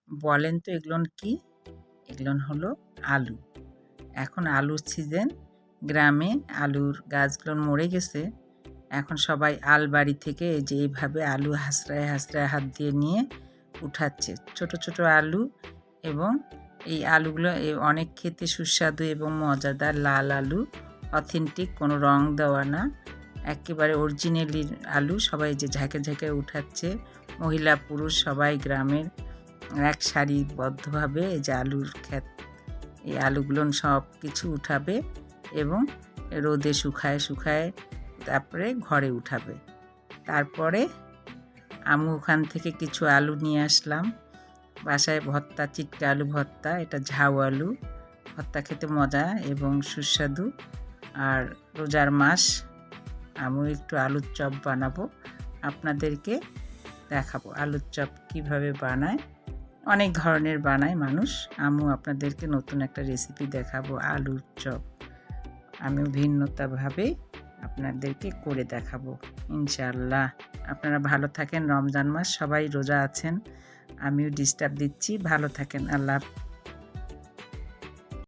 বলেন তো এগুলো কি? এগুলো হলো আলু। এখন আলুর সিজন। গ্রামে আলুর গাছগুলো মরে গেছে। এখন সবাই আলবাড়ি থেকে এই যে এইভাবে আলু হাঁচড়ায় হাঁচড়ায় হাত দিয়ে নিয়ে উঠাচ্ছে। ছোট ছোট আলু, এবং এই আলুগুলো অনেক খেতে সুস্বাদু এবং মজাদার। লাল আলু, অথেন্টিক, কোনো রং দেওয়া না, একেবারে অরিজিনালি আলু। সবাই যে ঝাঁকে ঝাঁকে উঠাচ্ছে, মহিলা পুরুষ সবাই গ্রামের এক সারিবদ্ধভাবে এই যে আলুর ক্ষেত, এই আলুগুলো সব কিছু উঠাবে এবং রোদে শুকায় তারপরে ঘরে উঠাবে। তারপরে আমি ওখান থেকে কিছু আলু নিয়ে আসলাম বাসায় ভর্তা, চিটকা আলু ভর্তা। এটা ঝাউ আলু ভর্তা, খেতে মজা এবং সুস্বাদু। আর রোজার মাস, আমি একটু আলুর চপ বানাবো, আপনাদেরকে দেখাবো আলুর চপ কীভাবে বানায়। অনেক ধরনের বানায় মানুষ, আমিও আপনাদেরকে নতুন একটা রেসিপি দেখাবো আলুর চপ। আমিও ভিন্নতাভাবে আপনাদেরকে করে দেখাবো ইনশাআল্লাহ। আপনারা ভালো থাকেন। রমজান মাস, সবাই রোজা আছেন, আমিও ডিস্টার্ব দিচ্ছি। ভালো থাকেন। আল্লাহ।